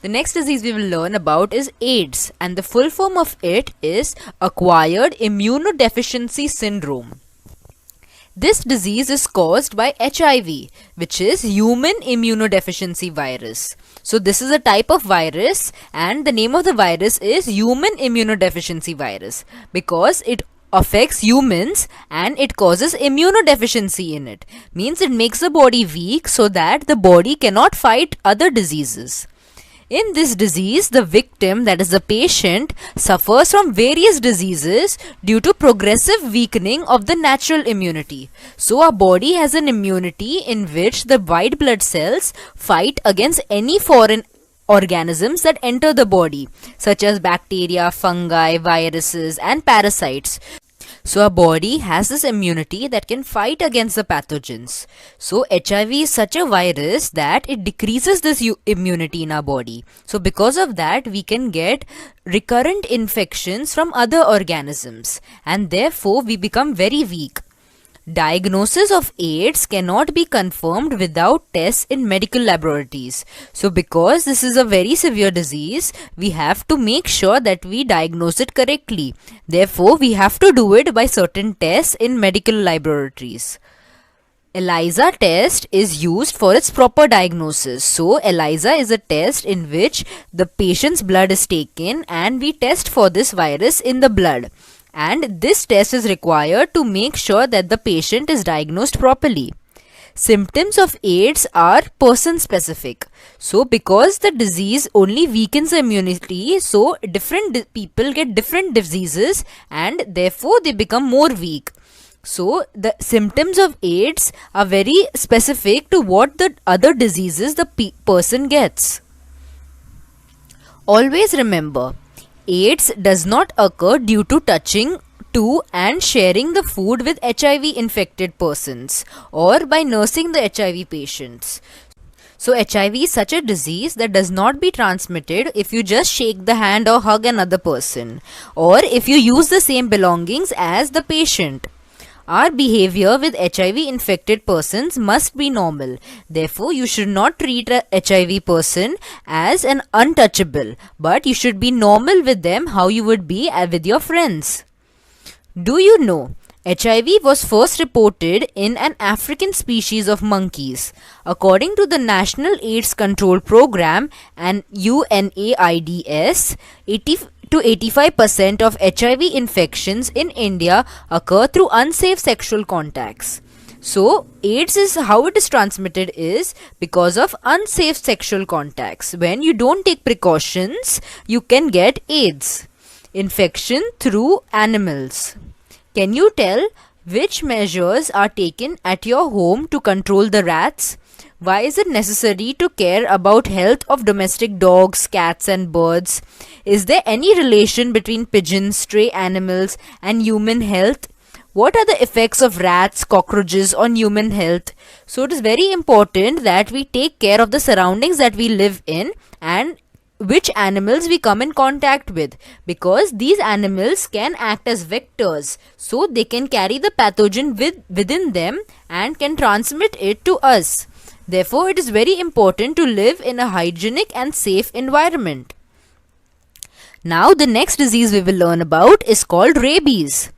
The next disease we will learn about is AIDS, and the full form of it is acquired immunodeficiency syndrome. This disease is caused by HIV, which is human immunodeficiency virus. So this is a type of virus, and the name of the virus is human immunodeficiency virus because it affects humans and it causes immunodeficiency in it. Means it makes the body weak so that the body cannot fight other diseases. In this disease, the victim, that is the patient, suffers from various diseases due to progressive weakening of the natural immunity. So, our body has an immunity in which the white blood cells fight against any foreign organisms that enter the body, such as bacteria, fungi, viruses, and parasites. So our body has this immunity that can fight against the pathogens. So HIV is such a virus that it decreases this immunity in our body. So because of that, we can get recurrent infections from other organisms, and therefore we become very weak. Diagnosis of AIDS cannot be confirmed without tests in medical laboratories. So because this is a very severe disease, we have to make sure that we diagnose it correctly. Therefore, we have to do it by certain tests in medical laboratories. ELISA test is used for its proper diagnosis. So ELISA is a test in which the patient's blood is taken and we test for this virus in the blood. And this test is required to make sure that the patient is diagnosed properly. Symptoms of AIDS are person specific. So because the disease only weakens the immunity, so different people get different diseases and therefore they become more weak. So the symptoms of AIDS are very specific to what the other diseases the person gets. Always remember, AIDS does not occur due to touching to and sharing the food with HIV infected persons or by nursing the HIV patients. So HIV is such a disease that does not be transmitted if you just shake the hand or hug another person or if you use the same belongings as the patient. Our behavior with HIV infected persons must be normal. Therefore, you should not treat a HIV person as an untouchable, but you should be normal with them how you would be with your friends. Do you know HIV was first reported in an African species of monkeys? According to the National AIDS Control Program and UNAIDS, 80 to 85% of HIV infections in India occur through unsafe sexual contacts. So, AIDS is how it is transmitted is because of unsafe sexual contacts. When you don't take precautions, you can get AIDS. Infection through animals. Can you tell which measures are taken at your home to control the rats? Why is it necessary to care about health of domestic dogs, cats and birds? Is there any relation between pigeons, stray animals and human health? What are the effects of rats, cockroaches on human health? So it is very important that we take care of the surroundings that we live in and which animals we come in contact with, because these animals can act as vectors, so they can carry the pathogen within them and can transmit it to us. Therefore, it is very important to live in a hygienic and safe environment. Now, the next disease we will learn about is called rabies.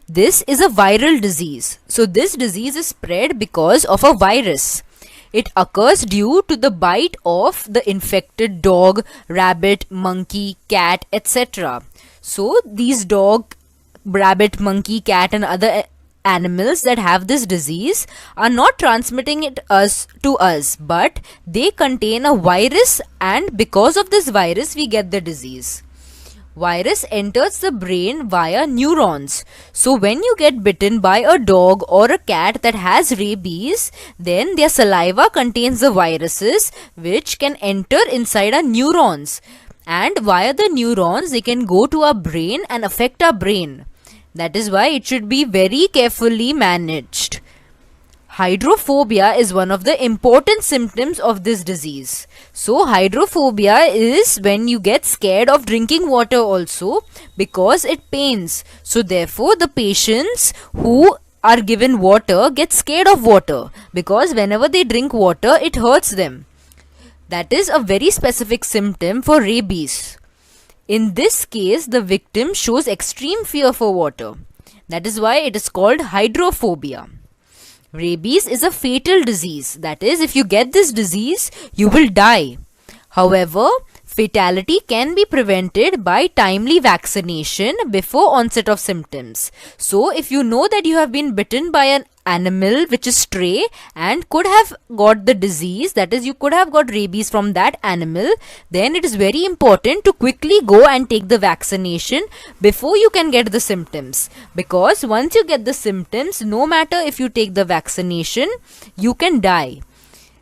This is a viral disease. So, this disease is spread because of a virus. It occurs due to the bite of the infected dog, rabbit, monkey, cat, etc. So, these dog, rabbit, monkey, cat and other animals that have this disease are not transmitting it to us, but they contain a virus, and because of this virus we get the disease. Virus enters the brain via neurons. So when you get bitten by a dog or a cat that has rabies, then their saliva contains the viruses which can enter inside our neurons, and via the neurons they can go to our brain and affect our brain. That is why it should be very carefully managed. Hydrophobia is one of the important symptoms of this disease. So hydrophobia is when you get scared of drinking water also because it pains. So therefore the patients who are given water get scared of water because whenever they drink water it hurts them. That is a very specific symptom for rabies. In this case, the victim shows extreme fear for water. That is why it is called hydrophobia. Rabies is a fatal disease. That is, if you get this disease, you will die. However, fatality can be prevented by timely vaccination before onset of symptoms. So, if you know that you have been bitten by an animal which is stray and could have got the disease, that is, you could have got rabies from that animal, then it is very important to quickly go and take the vaccination before you can get the symptoms. Because once you get the symptoms, no matter if you take the vaccination, you can die.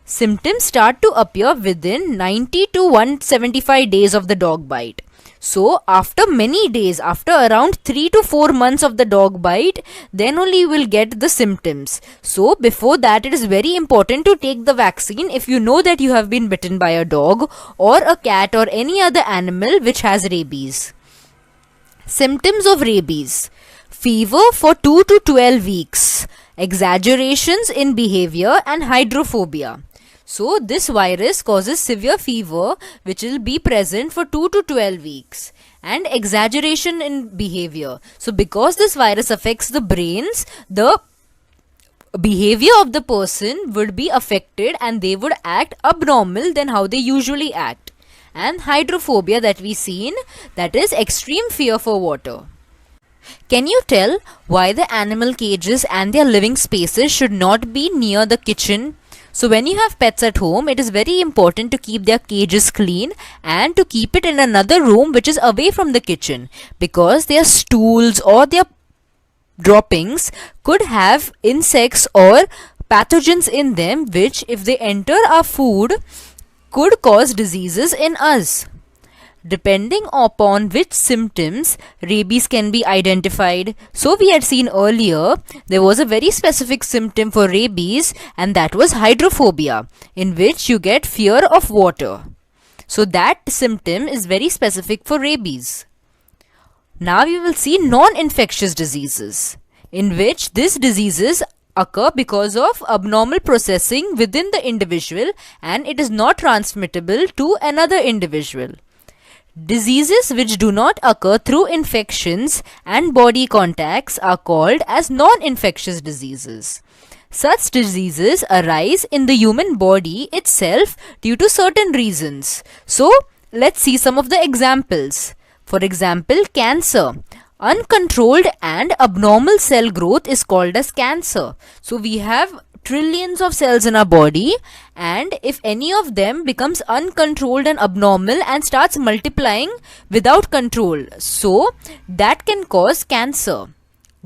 Symptoms start to appear within 90 to 175 days of the dog bite. So, after many days, after around 3 to 4 months of the dog bite, then only you will get the symptoms. So, before that, it is very important to take the vaccine if you know that you have been bitten by a dog or a cat or any other animal which has rabies. Symptoms of rabies: fever for 2 to 12 weeks, exaggerations in behavior, and hydrophobia. So, this virus causes severe fever which will be present for 2 to 12 weeks and exaggeration in behavior. So, because this virus affects the brains, the behavior of the person would be affected and they would act abnormal than how they usually act. And hydrophobia that we seen, that is extreme fear for water. Can you tell why the animal cages and their living spaces should not be near the kitchen? So when you have pets at home, it is very important to keep their cages clean and to keep it in another room which is away from the kitchen, because their stools or their droppings could have insects or pathogens in them which, if they enter our food, could cause diseases in us. Depending upon which symptoms rabies can be identified. So we had seen earlier there was a very specific symptom for rabies, and that was hydrophobia, in which you get fear of water. So that symptom is very specific for rabies. Now we will see non-infectious diseases, in which these diseases occur because of abnormal processing within the individual and it is not transmittable to another individual. Diseases which do not occur through infections and body contacts are called as non-infectious diseases. Such diseases arise in the human body itself due to certain reasons. So, let's see some of the examples. For example, cancer. Uncontrolled and abnormal cell growth is called as cancer. So, we have trillions of cells in our body, and if any of them becomes uncontrolled and abnormal and starts multiplying without control, so that can cause cancer.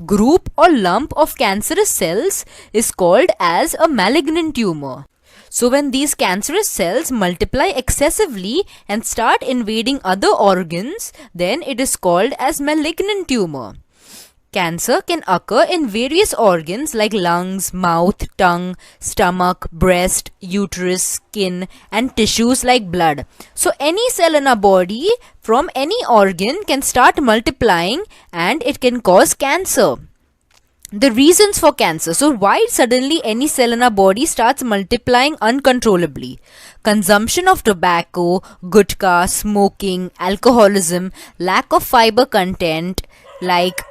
Group or lump of cancerous cells is called as a malignant tumor. So when these cancerous cells multiply excessively and start invading other organs, then it is called as malignant tumor. Cancer can occur in various organs like lungs, mouth, tongue, stomach, breast, uterus, skin, and tissues like blood. So any cell in our body from any organ can start multiplying and it can cause cancer. The reasons for cancer. So why suddenly any cell in our body starts multiplying uncontrollably? Consumption of tobacco, gutka, smoking, alcoholism, lack of fiber content like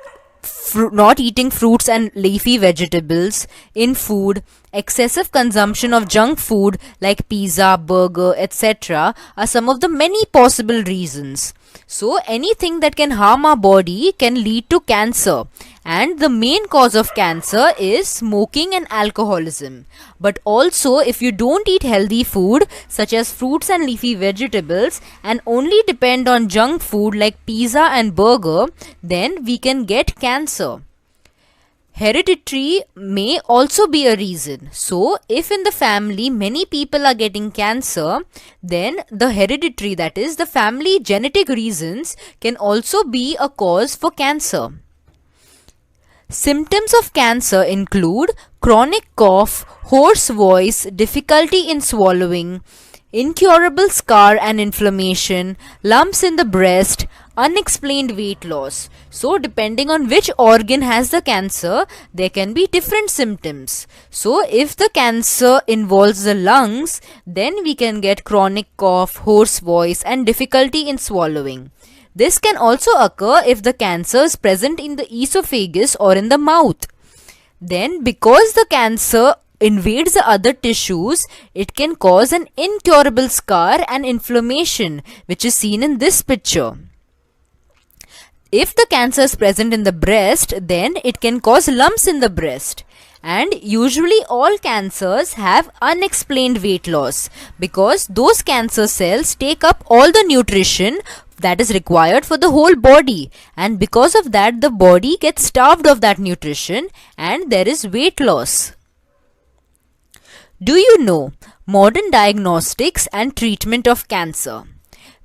not eating fruits and leafy vegetables in food, excessive consumption of junk food like pizza, burger, etc. are some of the many possible reasons. So anything that can harm our body can lead to cancer, and the main cause of cancer is smoking and alcoholism. But also, if you don't eat healthy food such as fruits and leafy vegetables and only depend on junk food like pizza and burger, then we can get cancer. Hereditary may also be a reason. So, if in the family many people are getting cancer, then the hereditary, that is the family genetic reasons, can also be a cause for cancer. Symptoms of cancer include chronic cough, hoarse voice, difficulty in swallowing, incurable scar and inflammation, lumps in the breast, unexplained weight loss. So depending on which organ has the cancer, there can be different symptoms. So if the cancer involves the lungs, then we can get chronic cough, hoarse voice and difficulty in swallowing. This can also occur if the cancer is present in the esophagus or in the mouth. Then because the cancer invades the other tissues, it can cause an incurable scar and inflammation, which is seen in this picture. If the cancer is present in the breast, then it can cause lumps in the breast. And usually all cancers have unexplained weight loss because those cancer cells take up all the nutrition that is required for the whole body, and because of that the body gets starved of that nutrition and there is weight loss. Do you know modern diagnostics and treatment of cancer?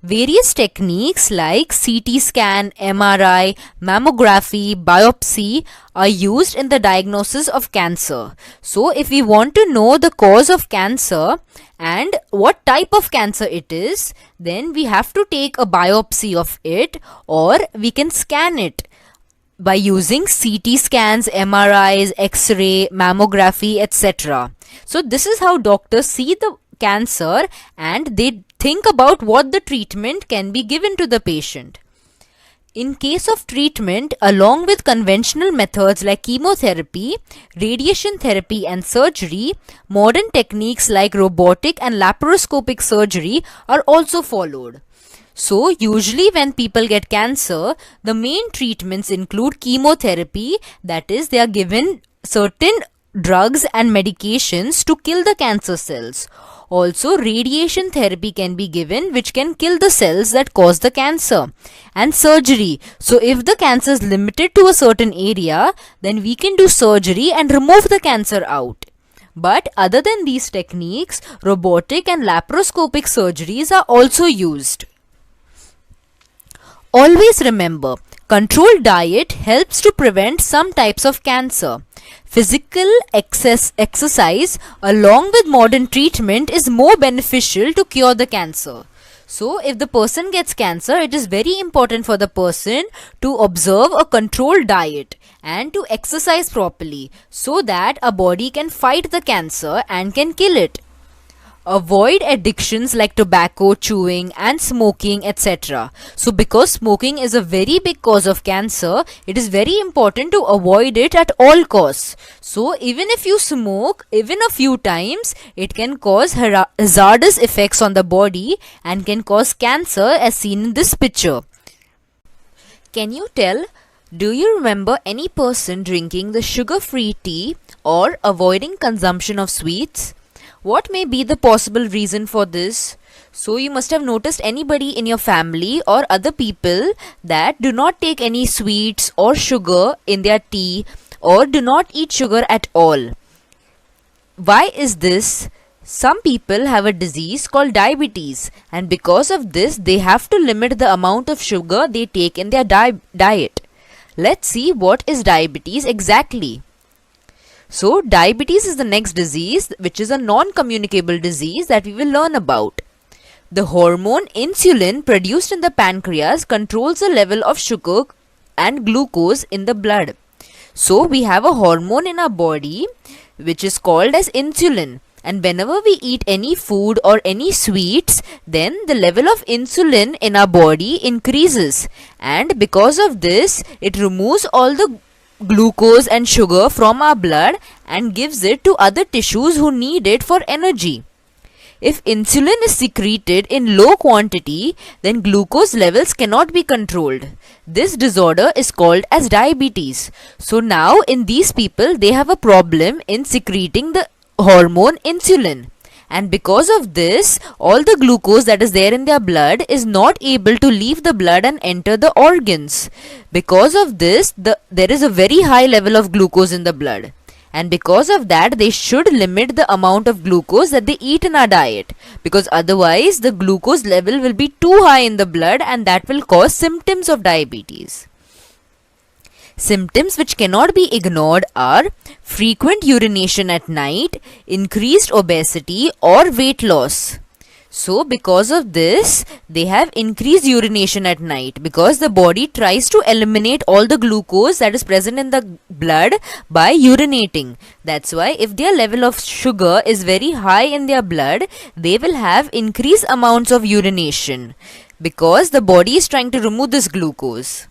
Various techniques like CT scan, MRI, mammography, biopsy are used in the diagnosis of cancer. So if we want to know the cause of cancer and what type of cancer it is, then we have to take a biopsy of it, or we can scan it by using CT scans, MRIs, X-ray, mammography, etc. So this is how doctors see the cancer and they think about what the treatment can be given to the patient. In case of treatment, along with conventional methods like chemotherapy, radiation therapy and surgery, modern techniques like robotic and laparoscopic surgery are also followed. So usually when people get cancer, the main treatments include chemotherapy, that is they are given certain drugs and medications to kill the cancer cells. Also, radiation therapy can be given which can kill the cells that cause the cancer. And surgery. So if the cancer is limited to a certain area, then we can do surgery and remove the cancer out. But other than these techniques, robotic and laparoscopic surgeries are also used. Always remember, controlled diet helps to prevent some types of cancer. Physical exercise along with modern treatment is more beneficial to cure the cancer. So if the person gets cancer, it is very important for the person to observe a controlled diet and to exercise properly so that our body can fight the cancer and can kill it. Avoid addictions like tobacco, chewing and smoking, etc. So because smoking is a very big cause of cancer, it is very important to avoid it at all costs. So even if you smoke even a few times, it can cause hazardous effects on the body and can cause cancer as seen in this picture. Can you tell? Do you remember any person drinking the sugar-free tea or avoiding consumption of sweets? What may be the possible reason for this? So you must have noticed anybody in your family or other people that do not take any sweets or sugar in their tea or do not eat sugar at all. Why is this? Some people have a disease called diabetes, and because of this they have to limit the amount of sugar they take in their diet. Let's see what is diabetes exactly. So diabetes is the next disease, which is a non-communicable disease that we will learn about. The hormone insulin produced in the pancreas controls the level of sugar and glucose in the blood. So we have a hormone in our body which is called as insulin, and whenever we eat any food or any sweets, then the level of insulin in our body increases, and because of this it removes all the glucose and sugar from our blood and gives it to other tissues who need it for energy. If insulin is secreted in low quantity, then glucose levels cannot be controlled. This disorder is called as diabetes. So now in these people, they have a problem in secreting the hormone insulin. And because of this, all the glucose that is there in their blood is not able to leave the blood and enter the organs. Because of this, there is a very high level of glucose in the blood. And because of that, they should limit the amount of glucose that they eat in our diet. Because otherwise, the glucose level will be too high in the blood and that will cause symptoms of diabetes. Symptoms which cannot be ignored are frequent urination at night, increased obesity or weight loss. So because of this, they have increased urination at night because the body tries to eliminate all the glucose that is present in the blood by urinating. That's why if their level of sugar is very high in their blood, they will have increased amounts of urination because the body is trying to remove this glucose.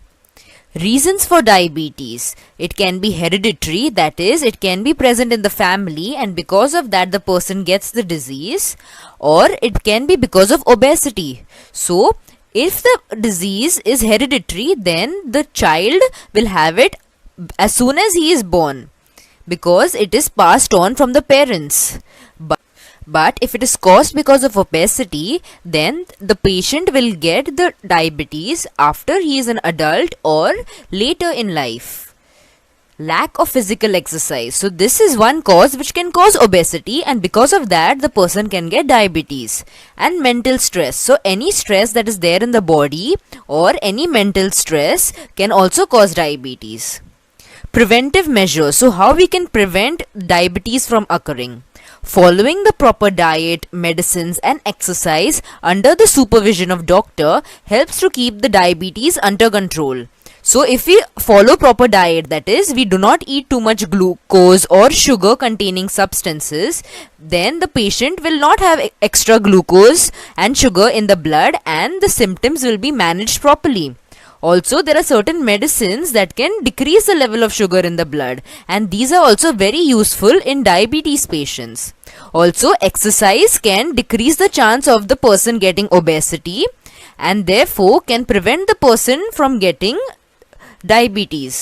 Reasons for diabetes. It can be hereditary, that is, it can be present in the family, and because of that, the person gets the disease, or it can be because of obesity. So, if the disease is hereditary, then the child will have it as soon as he is born because it is passed on from the parents. But if it is caused because of obesity, then the patient will get the diabetes after he is an adult or later in life. Lack of physical exercise. So this is one cause which can cause obesity, and because of that the person can get diabetes. And mental stress. So any stress that is there in the body or any mental stress can also cause diabetes. Preventive measures. So how we can prevent diabetes from occurring? Following the proper diet, medicines and exercise under the supervision of doctor helps to keep the diabetes under control. So if we follow proper diet, that is, we do not eat too much glucose or sugar containing substances, then the patient will not have extra glucose and sugar in the blood and the symptoms will be managed properly. Also, there are certain medicines that can decrease the level of sugar in the blood, and these are also very useful in diabetes patients. Also, exercise can decrease the chance of the person getting obesity and therefore can prevent the person from getting diabetes.